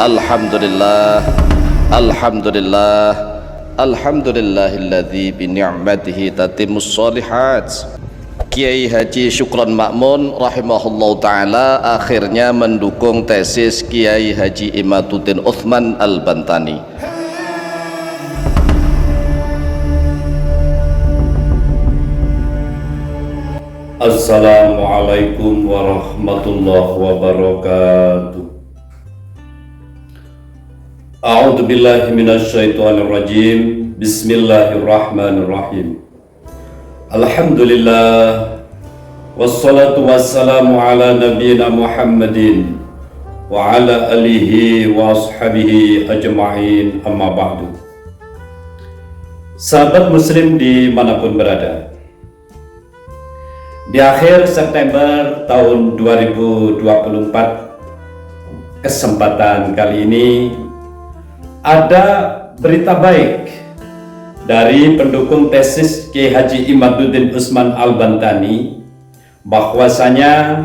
Alhamdulillah, Alhamdulillah, Alhamdulillahilladzi bi ni'matihi tatimmus sholihat. Kiai Haji Syukron Makmun rahimahullahu ta'ala akhirnya mendukung tesis Kiai Haji Imaduddin Utsman Al-Bantani. Assalamualaikum warahmatullahi wabarakatuh. A'udzu billahi minasyaitonir rajim. Bismillahirrahmanirrahim. Alhamdulillah wassalatu wassalamu ala nabiyyina Muhammadin wa ala alihi wa ashabihi ajma'in, amma ba'du. Sahabat muslim dimanapun berada, di akhir September tahun 2024 kesempatan kali ini ada berita baik dari pendukung tesis Kiai Haji Imaduddin Utsman Al-Bantani, bahwasanya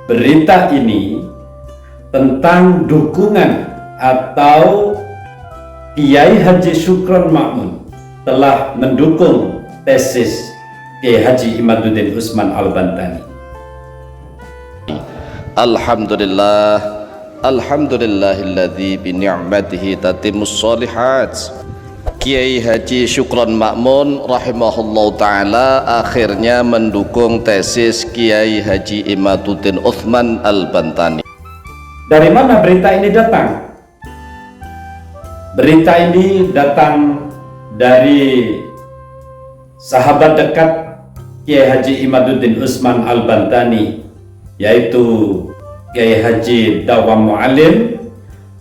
berita ini tentang dukungan atau Kiai Haji Syukron Makmun telah mendukung tesis Kiai Haji Imaduddin Utsman Al-Bantani. Alhamdulillah, Alhamdulillahilladzi bi ni'matihi tatimmus sholihat. Kiai Haji Syukron Makmun rahimahullahu ta'ala akhirnya mendukung tesis Kiai Haji Imaduddin Utsman Al-Bantani. Dari mana berita ini datang? Berita ini datang dari sahabat dekat Kiai Haji Imaduddin Utsman Al-Bantani, yaitu Kiai Haji Dawam Mu'alim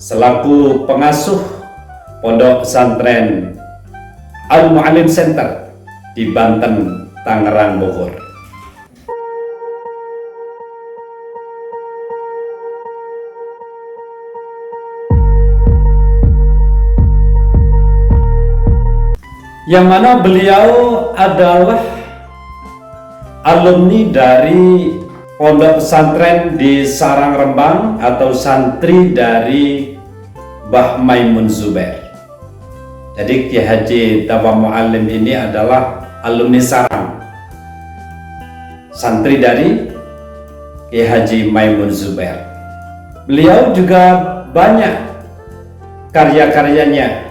selaku pengasuh Pondok Pesantren Al-Mu'alim Center di Banten, Tangerang, Bogor. Yang mana beliau adalah alumni dari Pondok Pesantren di Sarang Rembang atau santri dari Mbah Maimun Zubair. Jadi Kiai Haji Dawam Mu'alim ini adalah alumni Sarang, santri dari Kiai Haji Maimun Zubair. Beliau juga banyak karya-karyanya,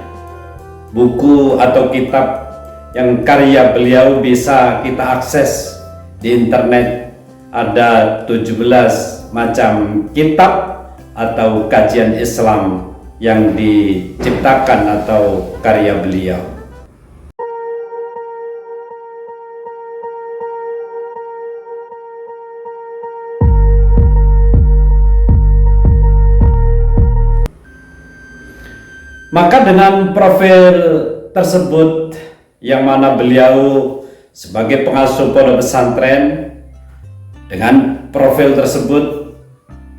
buku atau kitab yang karya beliau bisa kita akses di internet. Ada 17 macam kitab atau kajian Islam yang diciptakan atau karya beliau. Maka dengan profil tersebut, yang mana beliau sebagai pengasuh pondok pesantren, dengan profil tersebut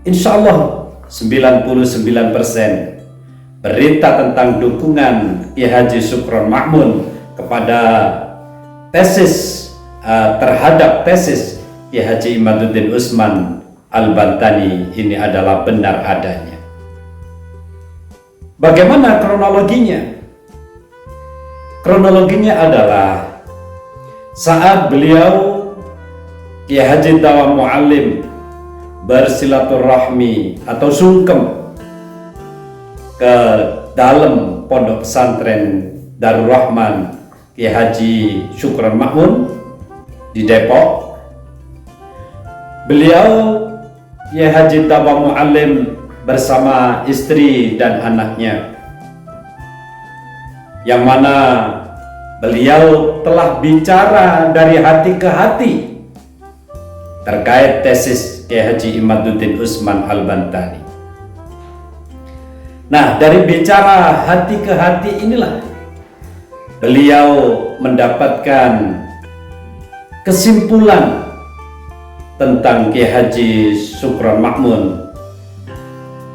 insya Allah 99% berita tentang dukungan Kiai Haji Syukron Makmun kepada tesis terhadap tesis Kiai Haji Imaduddin Utsman Al-Bantani ini adalah benar adanya. Bagaimana kronologinya? Kronologinya adalah saat beliau Kiai Haji Dawam Mu'alim bersilaturahmi atau sungkem ke dalam Pondok Pesantren Darul Rahman Kiai Haji Syukron Makmun di Depok. Beliau Kiai Haji Dawam Mu'alim bersama istri dan anaknya, yang mana beliau telah bicara dari hati ke hati terkait tesis Kiai Haji Imaduddin Utsman Al-Bantani. Nah, dari bicara hati ke hati inilah beliau mendapatkan kesimpulan tentang Kiai Haji Syukron Makmun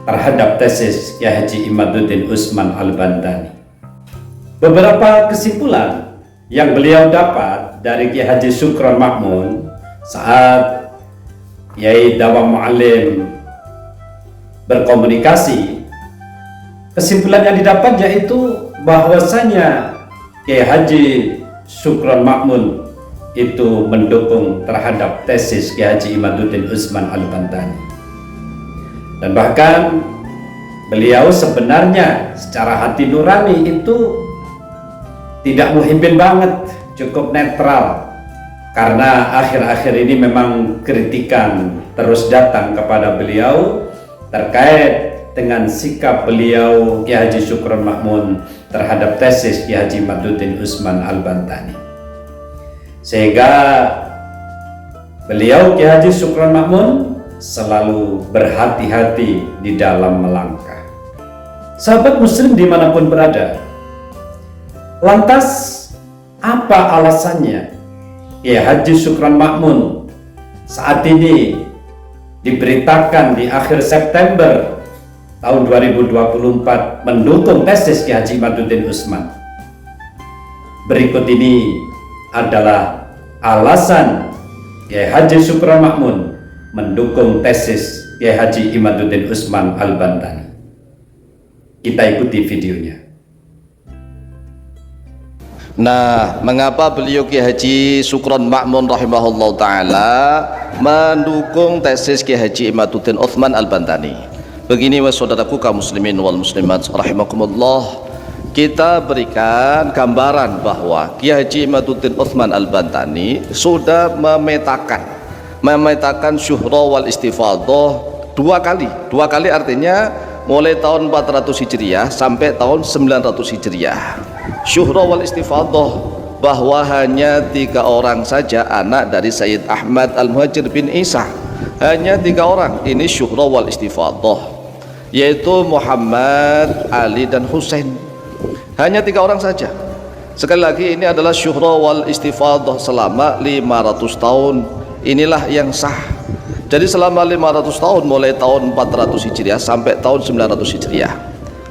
terhadap tesis Kiai Haji Imaduddin Utsman Al-Bantani. Beberapa kesimpulan yang beliau dapat dari Kiai Haji Syukron Makmun saat Kiai Dawam Mu'alim berkomunikasi Kesimpulan yang didapat yaitu bahwasanya Kiai Haji Syukron Ma'mun itu mendukung terhadap tesis Kiai Haji Imaduddin Utsman Al-Bantani, dan bahkan beliau sebenarnya secara hati nurani itu tidak muhibbin banget, cukup netral, karena akhir-akhir ini memang kritikan terus datang kepada beliau terkait dengan sikap beliau Kiai Haji Syukron Ma'mun terhadap tesis Kiai Haji Imaduddin Utsman Al-Bantani, sehingga beliau Kiai Haji Syukron Ma'mun selalu berhati-hati di dalam melangkah. Sahabat muslim dimanapun berada, lantas apa alasannya Kiai Haji Syukron Ma'mun saat ini diberitakan di akhir September tahun 2024 mendukung tesis Kiai Haji Imaduddin Utsman? Berikut ini adalah alasan Kiai Haji Syukron Ma'mun mendukung tesis Kiai Haji Imaduddin Utsman Al-Bantani. Kita ikuti videonya. Nah, mengapa beliau Kiai Haji Syukron Ma'mun rahimahullah ta'ala mendukung tesis Kiai Haji Imaduddin Utsman Al-Bantani? Begini saudaraku kaum muslimin wal muslimat rahimakumullah, kita berikan gambaran bahwa Kiai Haji Imaduddin Utsman Al-Bantani sudah memetakan syuhra wal istifadhah dua kali artinya mulai tahun 400 Hijriah sampai tahun 900 Hijriah. Syuhra wal istifadhah bahwa hanya 3 orang saja anak dari Sayyid Ahmad Al-Muhajir bin Isa, hanya 3 orang ini syuhra wal istifadhah, yaitu Muhammad, Ali dan Husain. Hanya 3 orang saja. Sekali lagi, ini adalah syuhra wal istifadhah selama 500 tahun. Inilah yang sah. Jadi selama 500 tahun mulai tahun 400 Hijriah sampai tahun 900 Hijriah.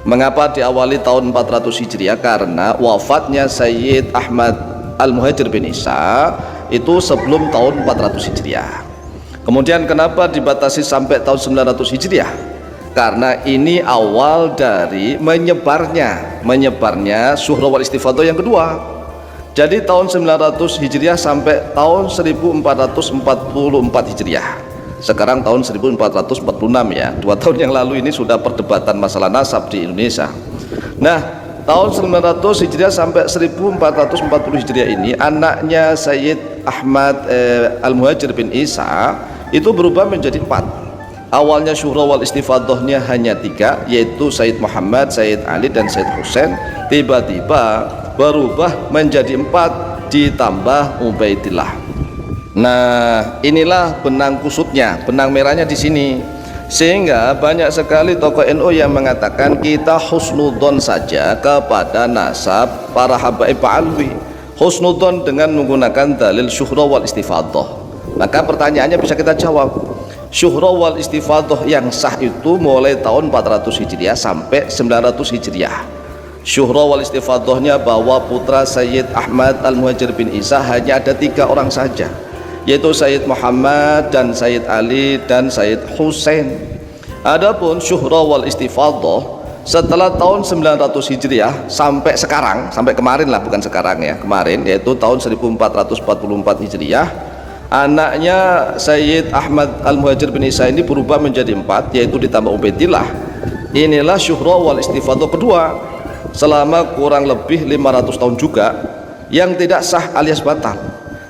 Mengapa diawali tahun 400 Hijriah? Karena wafatnya Sayyid Ahmad Al-Muhajir bin Isa itu sebelum tahun 400 Hijriah. Kemudian kenapa dibatasi sampai tahun 900 Hijriah? Karena ini awal dari menyebarnya syuhra wal istifadhah yang kedua. Jadi tahun 900 Hijriah sampai tahun 1444 Hijriah. Sekarang tahun 1446 ya. 2 tahun yang lalu ini sudah perdebatan masalah nasab di Indonesia. Nah, tahun 900 Hijriah sampai 1440 Hijriah ini anaknya Sayyid Ahmad Al-Muhajir bin Isa itu berubah menjadi 4. Awalnya syuhra wal istifadhahnya hanya 3, yaitu Sayyid Muhammad, Sayyid Ali dan Sayyid Husain. Tiba-tiba berubah menjadi 4 ditambah Ubaidillah. Nah, inilah benang kusutnya, benang merahnya di sini. Sehingga banyak sekali tokoh NU yang mengatakan kita husnudzon saja kepada nasab para habaib Alwi. Husnudzon dengan menggunakan dalil syuhra wal istifadhah. Maka pertanyaannya bisa kita jawab. Syuhra wal istifadhah yang sah itu mulai tahun 400 Hijriah sampai 900 Hijriah. Syuhra wal istifadhahnya bahwa putra Sayyid Ahmad Al-Muhajir bin Isa hanya ada 3 orang saja, yaitu Sayyid Muhammad dan Sayyid Ali dan Sayyid Husain. Adapun syuhra wal istifadhah setelah tahun 900 Hijriah sampai sekarang, sampai kemarin lah, bukan sekarang ya, kemarin, yaitu tahun 1444 Hijriah, anaknya Sayyid Ahmad Al-Muhajir bin Isa ini berubah menjadi 4, yaitu ditambah Ubaidillah. Inilah syuhra wal istifadhah kedua selama kurang lebih 500 tahun juga yang tidak sah alias batal.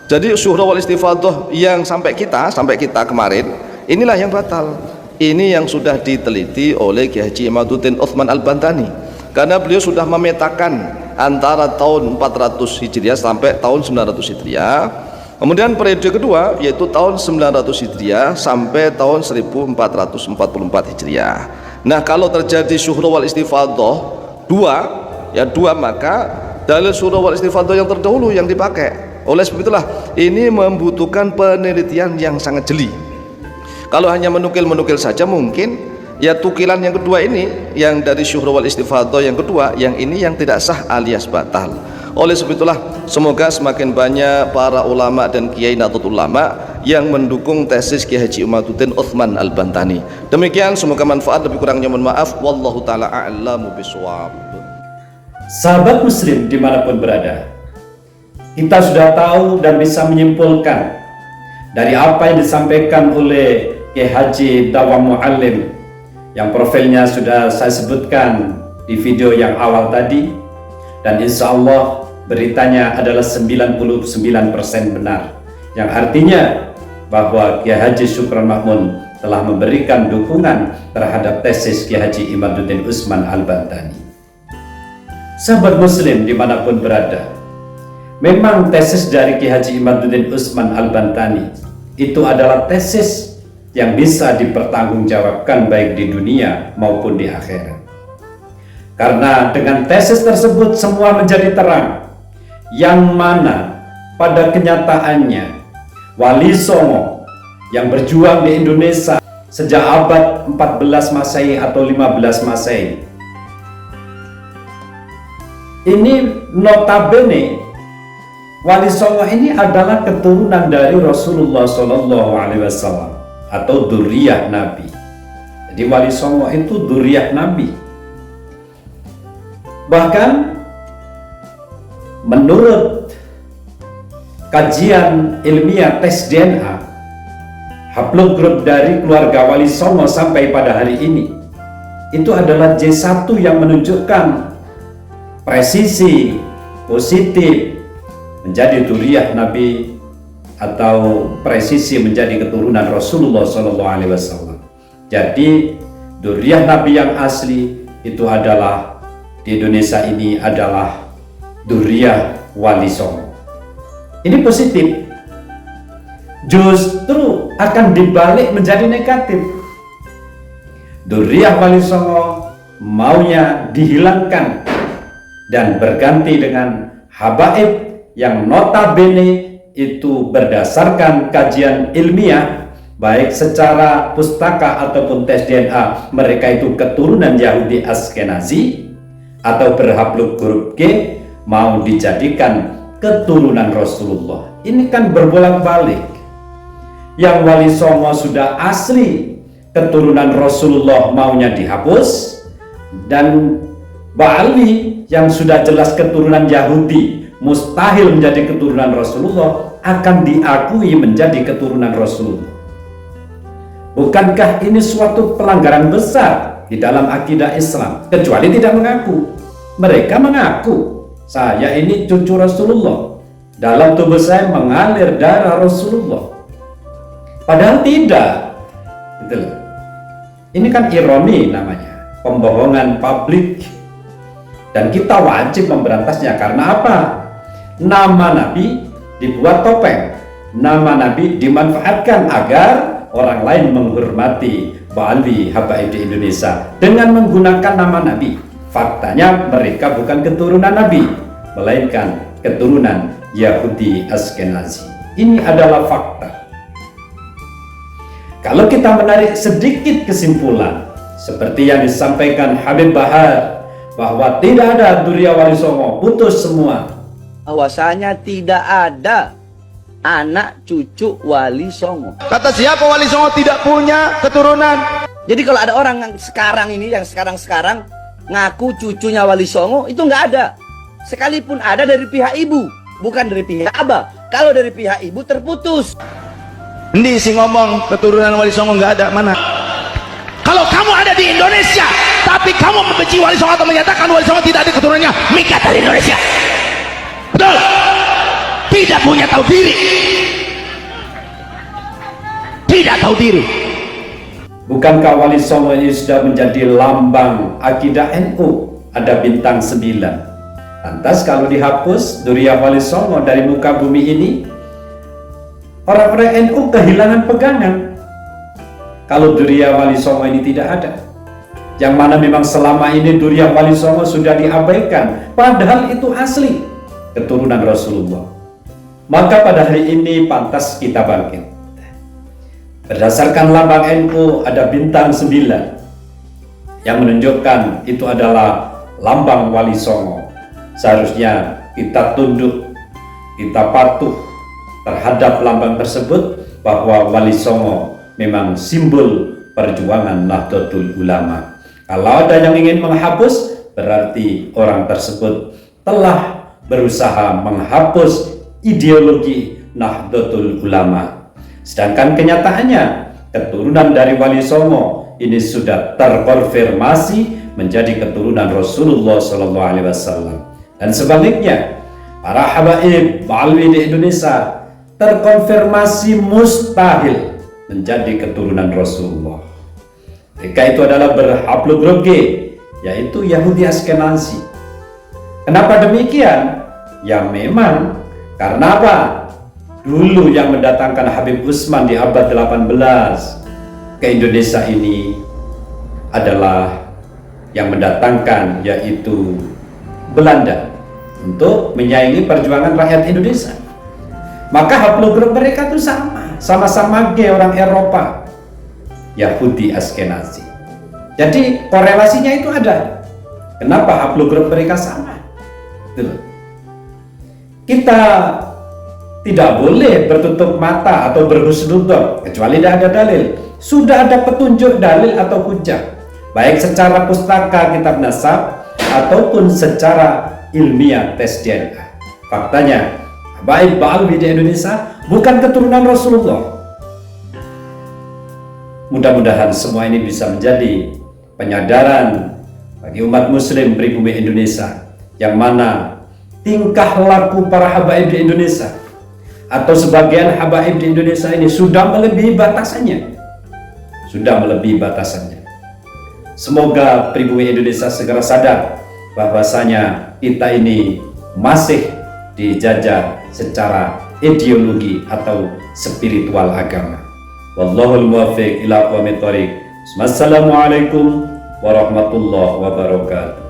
Jadi syuhra wal istifadhah yang sampai kita kemarin inilah yang batal. Ini yang sudah diteliti oleh Kiai Haji Imaduddin Utsman Al-Bantani, karena beliau sudah memetakan antara tahun 400 Hijriah sampai tahun 900 Hijriah. Kemudian periode kedua yaitu tahun 900 Hijriah sampai tahun 1444 Hijriah. Nah, kalau terjadi syuhra wal istifadhah dua, maka dalil syuhra wal istifadhah yang terdahulu yang dipakai. Oleh sebab itulah ini membutuhkan penelitian yang sangat jeli. Kalau hanya menukil saja mungkin ya tukilan yang kedua ini, yang dari syuhra wal istifadhah yang kedua, yang ini yang tidak sah alias batal. Oleh sebab itulah semoga semakin banyak para ulama dan kiai nahdlatul ulama yang mendukung tesis Kiai Haji Imaduddin Utsman Al-Bantani. Demikian, semoga manfaat, lebih kurangnya mohon maaf. Wallahu taala a'lamu bishawab. Sahabat muslim dimanapun berada, kita sudah tahu dan bisa menyimpulkan dari apa yang disampaikan oleh Kiai Haji Dawa Muallim yang profilnya sudah saya sebutkan di video yang awal tadi, dan insya Allah beritanya adalah 99% benar, yang artinya bahwa Kiai Haji Syukron Makmun telah memberikan dukungan terhadap tesis Kiai Haji Imaduddin Utsman Al-Bantani. Sahabat muslim dimanapun berada, memang tesis dari Kiai Haji Imaduddin Utsman Al-Bantani itu adalah tesis yang bisa dipertanggungjawabkan baik di dunia maupun di akhirat. Karena dengan tesis tersebut semua menjadi terang, yang mana pada kenyataannya Wali Songo yang berjuang di Indonesia sejak abad 14 Masehi atau 15 Masehi ini, notabene Wali Songo ini adalah keturunan dari Rasulullah SAW atau dzurriyyah Nabi. Jadi Wali Songo itu dzurriyyah Nabi. Bahkan menurut kajian ilmiah tes DNA, haplogrup dari keluarga Wali Songo sampai pada hari ini itu adalah J1 yang menunjukkan presisi positif menjadi dzurriyyah Nabi atau presisi menjadi keturunan Rasulullah SAW. Jadi dzurriyyah Nabi yang asli itu adalah di Indonesia ini adalah dzurriyyah Wali Songo. Ini positif. Justru akan dibalik menjadi negatif. Dzurriyyah Wali Songo maunya dihilangkan dan berganti dengan habaib yang notabene itu berdasarkan kajian ilmiah baik secara pustaka ataupun tes DNA, mereka itu keturunan Yahudi Askenazi atau berhabluk huruf G, mau dijadikan keturunan Rasulullah. Ini kan berbolak-balik. Yang Wali Songo sudah asli keturunan Rasulullah maunya dihapus, dan Ba'ali yang sudah jelas keturunan Yahudi mustahil menjadi keturunan Rasulullah akan diakui menjadi keturunan Rasulullah. Bukankah ini suatu pelanggaran besar di dalam akidah Islam? Kecuali tidak mengaku. Mereka mengaku, saya ini cucu Rasulullah, dalam tubuh saya mengalir darah Rasulullah. Padahal tidak. Gitu loh. Ini kan ironi namanya, pembohongan publik. Dan kita wajib memberantasnya. Karena apa? Nama Nabi dibuat topeng, nama Nabi dimanfaatkan agar orang lain menghormati Ba'ali habaib di Indonesia dengan menggunakan nama Nabi. Faktanya mereka bukan keturunan Nabi, melainkan keturunan Yahudi Askenazi. Ini adalah fakta. Kalau kita menarik sedikit kesimpulan seperti yang disampaikan Habib Bahar, bahwa tidak ada dzurriyyah Wali Songo, putus semua. Bahwasanya tidak ada anak cucu Wali Songo. Kata siapa Wali Songo tidak punya keturunan? Jadi kalau ada orang yang sekarang ini, yang sekarang ngaku cucunya Wali Songo, itu nggak ada. Sekalipun ada dari pihak ibu, bukan dari pihak abah. Kalau dari pihak ibu terputus. Ini si ngomong keturunan Wali Songo nggak ada, mana? Kalau kamu ada di Indonesia, tapi kamu membenci Wali Songo atau menyatakan Wali Songo tidak ada keturunannya, minggat dari Indonesia. Betul? Tidak punya tahu diri. Tidak tahu diri. Bukankah Wali Songo ini sudah menjadi lambang akidah NU? Ada bintang 9. Lantas kalau dihapus dzurriyyah Wali Songo dari muka bumi ini, orang-orang NU kehilangan pegangan. Kalau dzurriyyah Wali Songo ini tidak ada, yang mana memang selama ini dzurriyyah Wali Songo sudah diabaikan, padahal itu asli keturunan Rasulullah. Maka pada hari ini pantas kita bangkit. Berdasarkan lambang NU ada bintang 9 yang menunjukkan itu adalah lambang Wali Songo. Seharusnya kita tunduk, kita patuh terhadap lambang tersebut, bahwa Wali Songo memang simbol perjuangan Nahdlatul Ulama. Kalau ada yang ingin menghapus, berarti orang tersebut telah berusaha menghapus ideologi Nahdlatul Ulama. Sedangkan kenyataannya, keturunan dari Wali Songo ini sudah terkonfirmasi menjadi keturunan Rasulullah SAW. Dan sebaliknya, para habaib Alwi di Indonesia terkonfirmasi mustahil menjadi keturunan Rasulullah. Mereka itu adalah berhablum G, yaitu Yahudi Askenazi. Kenapa demikian? Ya memang karena apa? Dulu yang mendatangkan Habib Utsman di abad 18 ke Indonesia ini adalah yang mendatangkan, yaitu Belanda, untuk menyaingi perjuangan rakyat Indonesia. Maka haplogrup mereka itu sama-sama gay, orang Eropa, Yahudi Askenazi. Jadi korelasinya itu ada. Kenapa haplogrup mereka sama? Kita tidak boleh bertutup mata atau berhusnudzon kecuali tidak ada dalil. Sudah ada petunjuk dalil atau hujah, baik secara pustaka kitab nasab ataupun secara ilmiah tes DNA. Faktanya, Habaib Alwi di Indonesia bukan keturunan Rasulullah. Mudah-mudahan semua ini bisa menjadi penyadaran bagi umat muslim pribumi Indonesia, yang mana tingkah laku para habaib di Indonesia atau sebagian habaib di Indonesia ini sudah melebihi batasannya. Semoga pribumi Indonesia segera sadar bahwasanya kita ini masih dijajah secara ideologi atau spiritual agama. Wallahul muwaffiq ila aqwamit thoriq. Wassalamualaikum warahmatullahi wabarakatuh.